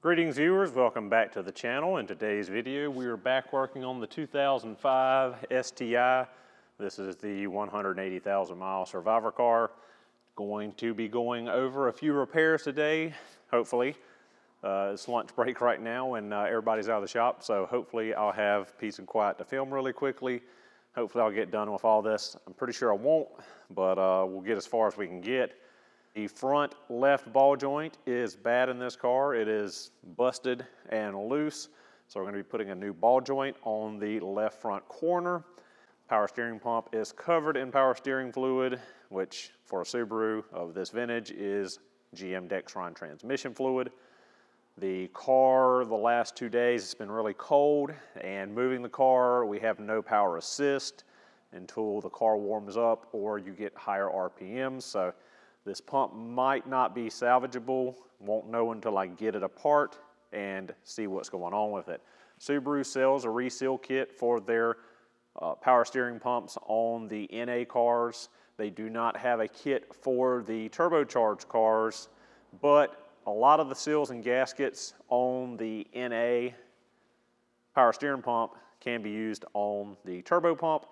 Greetings viewers, welcome back to the channel. In today's video we are back working on the 2005 STi. This is the 180,000 mile survivor car. Going to be going over a few repairs today, hopefully. It's lunch break right now and everybody's out of the shop, so hopefully I'll have peace and quiet to film really quickly. Hopefully I'll get done with all this. I'm pretty sure I won't, but we'll get as far as we can get. The front left ball joint is bad in this car. It is busted and loose. So we're going to be putting a new ball joint on the left front corner. Power steering pump is covered in power steering fluid, which for a Subaru of this vintage is GM Dexron transmission fluid. The car, the last 2 days, it's been really cold, and moving the car, we have no power assist until the car warms up or you get higher RPMs. So this pump might not be salvageable. Won't know until I get it apart and see what's going on with it. Subaru sells a reseal kit for their power steering pumps on the NA cars. They do not have a kit for the turbocharged cars, but a lot of the seals and gaskets on the NA power steering pump can be used on the turbo pump.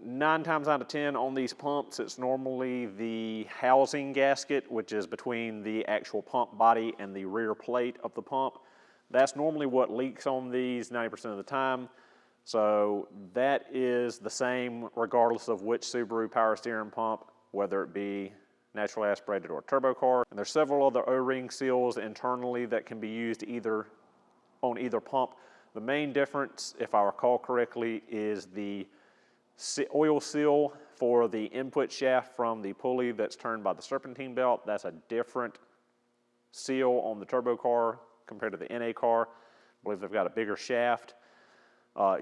9 times out of 10 on these pumps, it's normally the housing gasket, which is between the actual pump body and the rear plate of the pump. That's normally what leaks on these 90% of the time. So that is the same regardless of which Subaru power steering pump, whether it be naturally aspirated or turbo car. And there's several other O-ring seals internally that can be used on either pump. The main difference, if I recall correctly, is the oil seal for the input shaft from the pulley that's turned by the serpentine belt. That's a different seal on the turbo car compared to the NA car. I believe they've got a bigger shaft.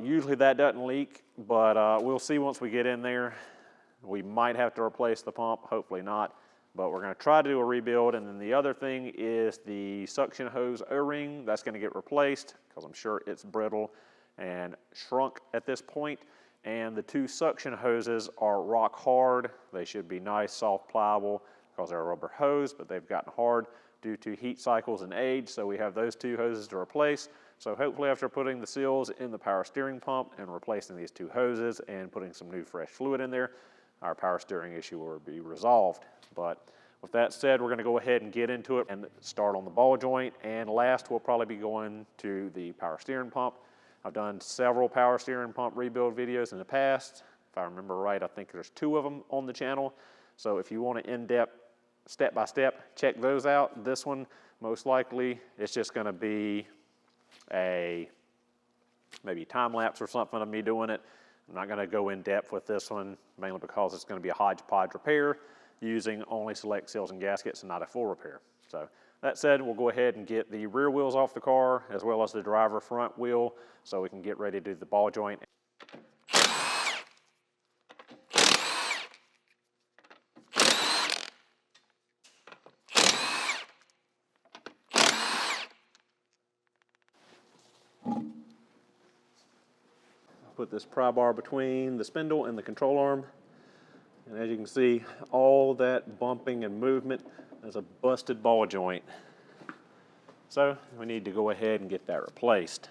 Usually that doesn't leak, but we'll see once we get in there. We might have to replace the pump, hopefully not, but we're going to try to do a rebuild. And then the other thing is the suction hose O-ring. That's going to get replaced because I'm sure it's brittle and shrunk at this point. And the 2 suction hoses are rock hard. They should be nice, soft, pliable because they're a rubber hose, but they've gotten hard due to heat cycles and age. So we have those 2 hoses to replace. So hopefully after putting the seals in the power steering pump and replacing these 2 hoses and putting some new fresh fluid in there, our power steering issue will be resolved. But with that said, we're going to go ahead and get into it and start on the ball joint. And last, we'll probably be going to the power steering pump. I've done several power steering pump rebuild videos in the past. If I remember right, I think there's 2 of them on the channel. So if you want an in-depth, step-by-step, check those out. This one, most likely, it's just going to be a maybe time-lapse or something of me doing it. I'm not going to go in-depth with this one, mainly because it's going to be a hodgepodge repair using only select seals and gaskets and not a full repair. So that said, we'll go ahead and get the rear wheels off the car as well as the driver front wheel so we can get ready to do the ball joint. Put this pry bar between the spindle and the control arm. And as you can see, all that bumping and movement is a busted ball joint. So we need to go ahead and get that replaced.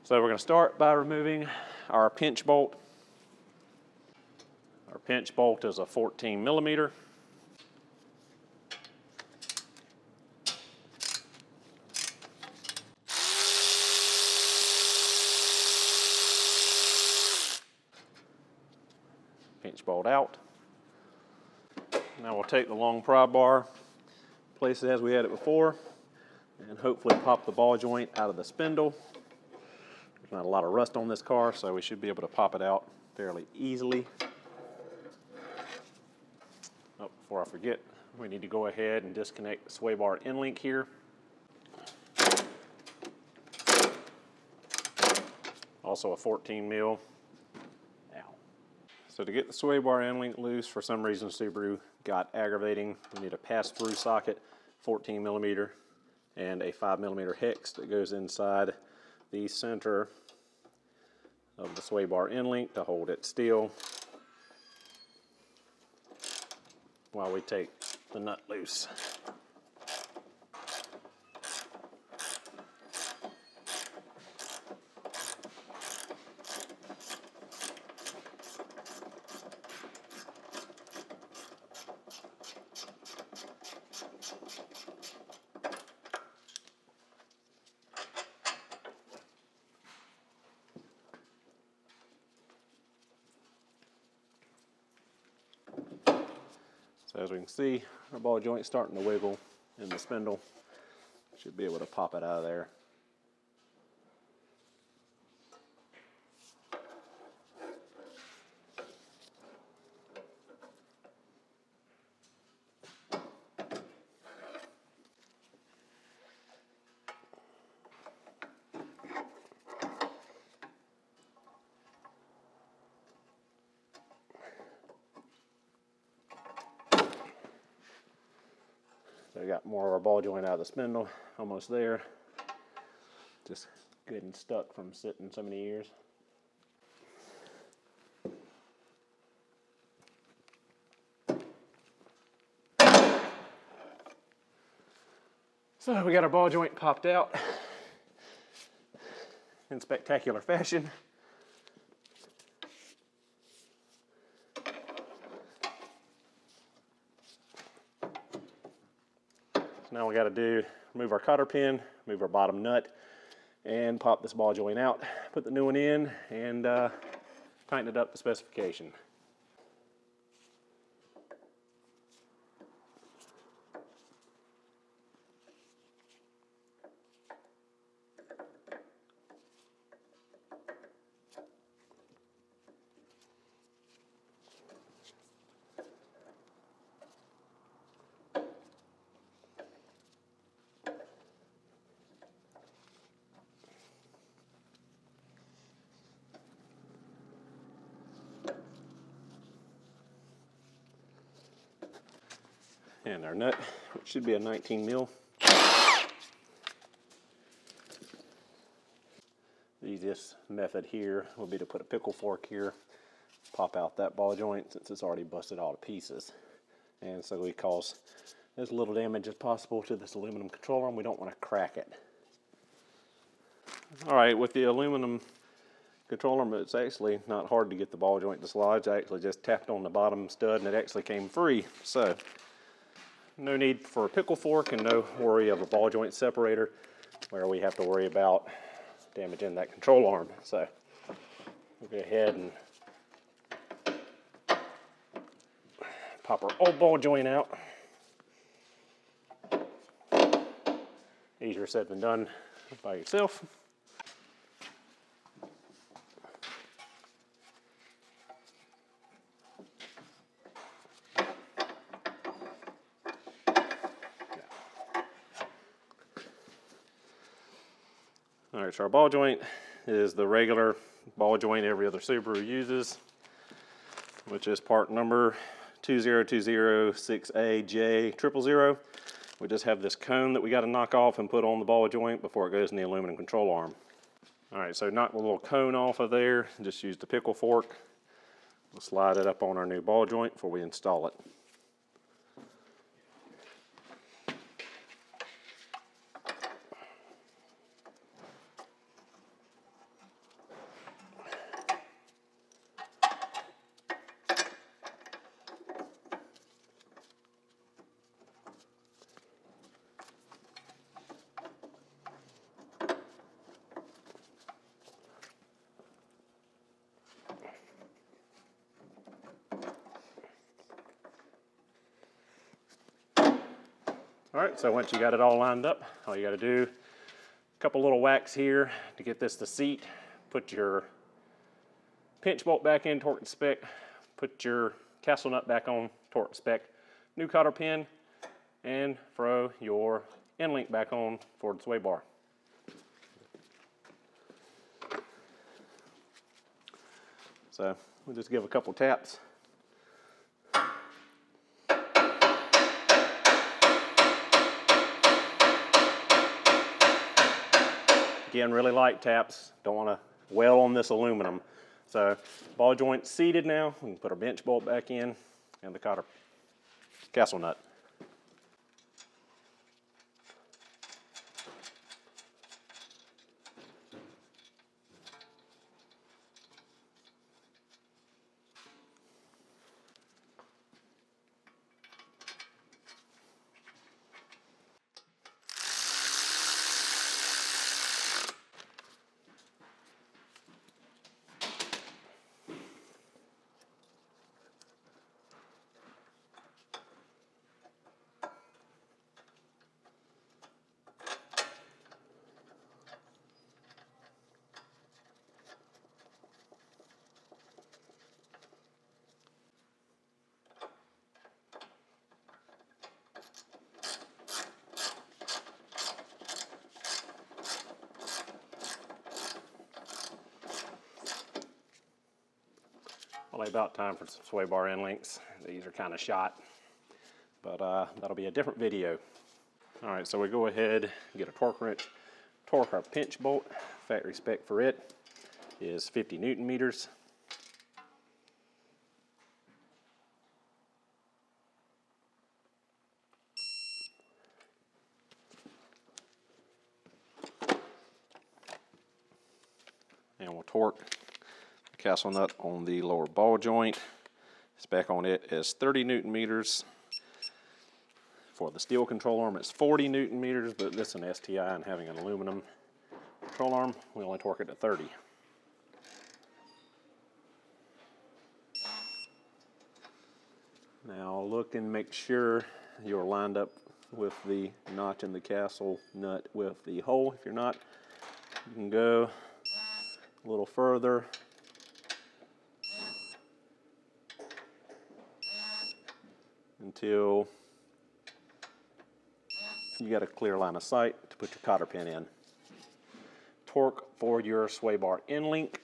So we're going to start by removing our pinch bolt. Our pinch bolt is a 14 millimeter. Pinch bolt out. Now we'll take the long pry bar, place it as we had it before, and hopefully pop the ball joint out of the spindle. There's not a lot of rust on this car, so we should be able to pop it out fairly easily. Oh, before I forget, we need to go ahead and disconnect the sway bar end link here. Also a 14 mil. So to get the sway bar end link loose, for some reason Subaru got aggravating. We need a pass-through socket, 14 millimeter, and a 5 millimeter hex that goes inside the center of the sway bar end link to hold it still while we take the nut loose. So as we can see, our ball joint's starting to wiggle in the spindle. Should be able to pop it out of there. So we got more of our ball joint out of the spindle, almost there. Just getting stuck from sitting so many years. So we got our ball joint popped out in spectacular fashion. Now we got to do, remove our cotter pin, move our bottom nut, and pop this ball joint out, put the new one in, and tighten it up to specification. And our nut, which should be a 19 mil. The easiest method here will be to put a pickle fork here, pop out that ball joint since it's already busted all to pieces. And so we cause as little damage as possible to this aluminum control arm. We don't want to crack it. All right, with the aluminum control arm, it's actually not hard to get the ball joint dislodged. I actually just tapped on the bottom stud and it actually came free. So no need for a pickle fork and no worry of a ball joint separator where we have to worry about damaging that control arm. So we'll go ahead and pop our old ball joint out. Easier said than done by yourself. All right, so our ball joint is the regular ball joint every other Subaru uses, which is part number 20206AJ000. We just have this cone that we got to knock off and put on the ball joint before it goes in the aluminum control arm. All right, so knock the little cone off of there. Just use the pickle fork. We'll slide it up on our new ball joint before we install it. All right, so once you got it all lined up, all you got to do, a couple little whacks here to get this to seat. Put your pinch bolt back in, torque to spec. Put your castle nut back on, torque to spec. New cotter pin, and throw your end link back on for the sway bar. So we'll just give a couple taps. Again, really light taps. Don't want to well on this aluminum. So ball joint seated now. We can put our bench bolt back in and the cotter castle nut. Probably about time for some sway bar end links. These are kind of shot, but that'll be a different video. All right, so we go ahead, get a torque wrench, torque our pinch bolt. Factory spec for it is 50 Newton meters. And we'll torque the castle nut on the lower ball joint. Spec on it is 30 Newton meters. For the steel control arm, it's 40 Newton meters, but this is an STi and having an aluminum control arm, we only torque it to 30. Now look and make sure you're lined up with the notch in the castle nut with the hole. If you're not, you can go a little further. Until you got a clear line of sight to put your cotter pin in. Torque for your sway bar end link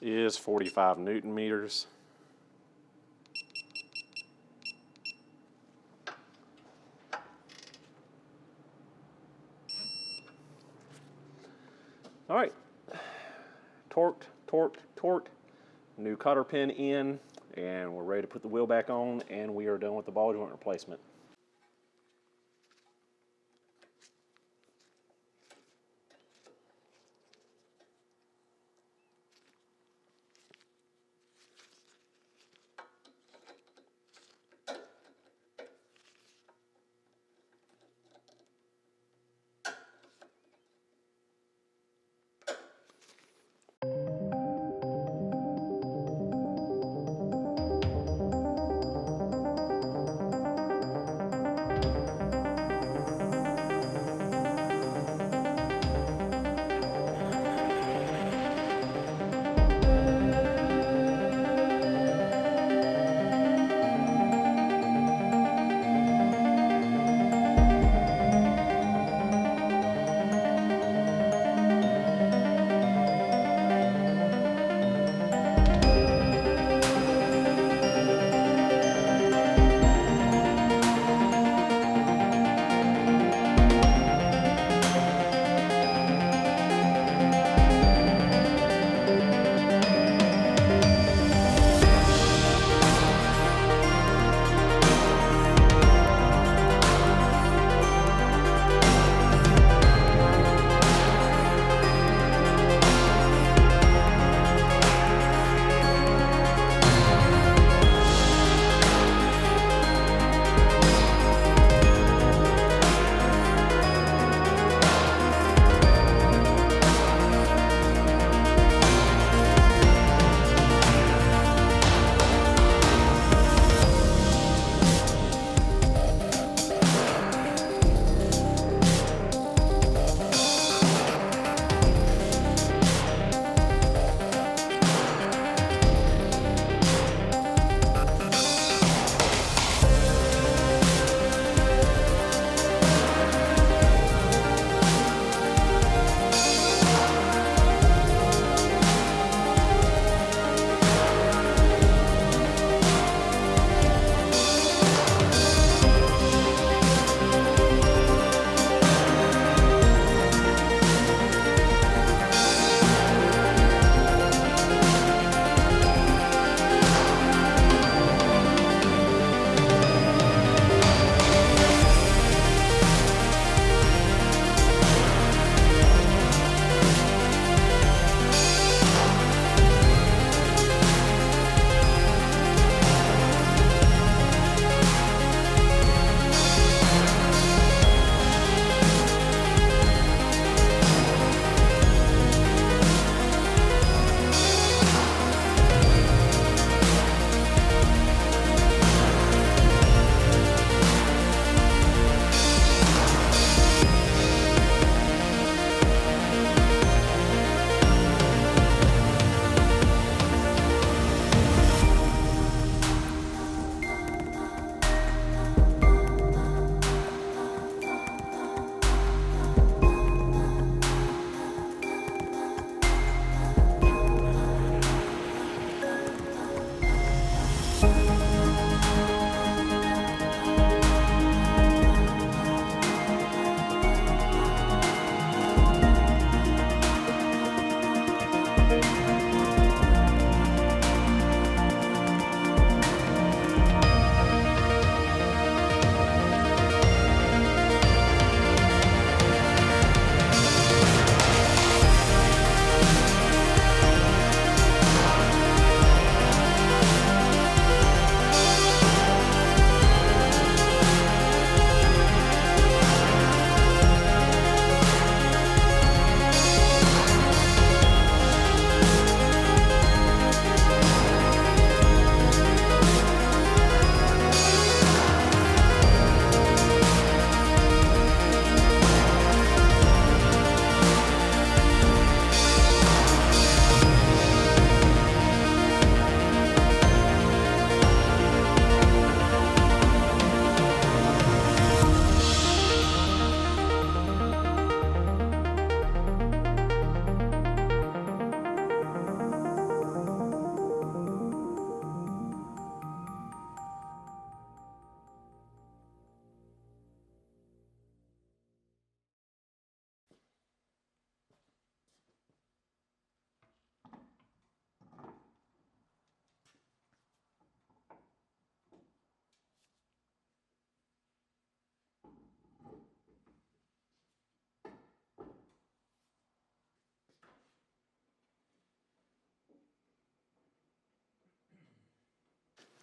is 45 Newton meters. All right, torqued, new cotter pin in, and we're ready to put the wheel back on, and we are done with the ball joint replacement.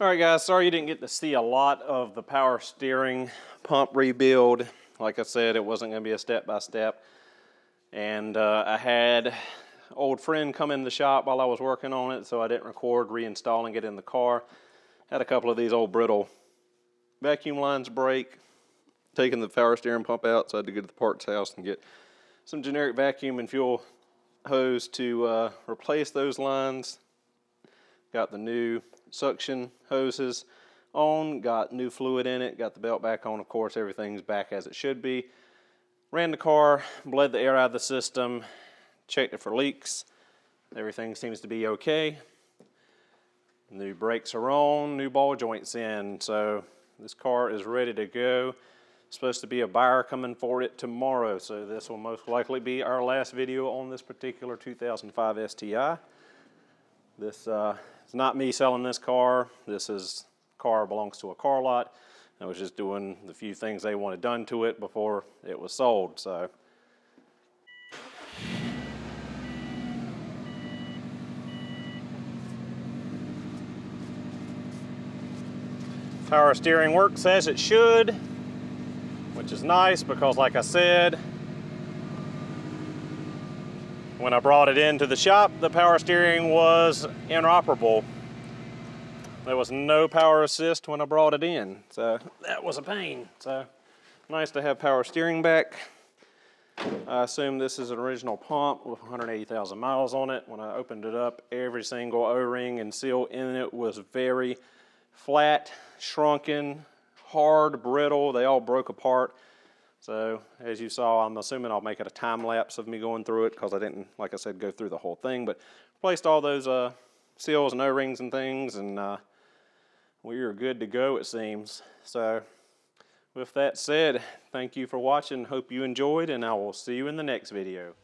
All right, guys, sorry you didn't get to see a lot of the power steering pump rebuild. Like I said, it wasn't going to be a step-by-step. And I had an old friend come in the shop while I was working on it, so I didn't record reinstalling it in the car. Had a couple of these old brittle vacuum lines break, taking the power steering pump out, so I had to go to the parts house and get some generic vacuum and fuel hose to replace those lines. Got the new suction hoses on, got new fluid in it, got the belt back on. Of course, everything's back as it should be. Ran the car, bled the air out of the system, checked it for leaks. Everything seems to be okay. New brakes are on, new ball joints in, so this car is ready to go. Supposed to be a buyer coming for it tomorrow, so this will most likely be our last video on this particular 2005 STi. This is not me selling this car. Car belongs to a car lot. I was just doing the few things they wanted done to it before it was sold. So power steering works as it should, which is nice because, like I said, when I brought it into the shop, the power steering was inoperable. There was no power assist when I brought it in, so that was a pain. So nice to have power steering back. I assume this is an original pump with 180,000 miles on it. When I opened it up, every single O-ring and seal in it was very flat, shrunken, hard, brittle. They all broke apart. So as you saw, I'm assuming I'll make it a time lapse of me going through it because I didn't, like I said, go through the whole thing, but replaced all those seals and O-rings and things, and we are good to go, it seems. So with that said, thank you for watching. Hope you enjoyed, and I will see you in the next video.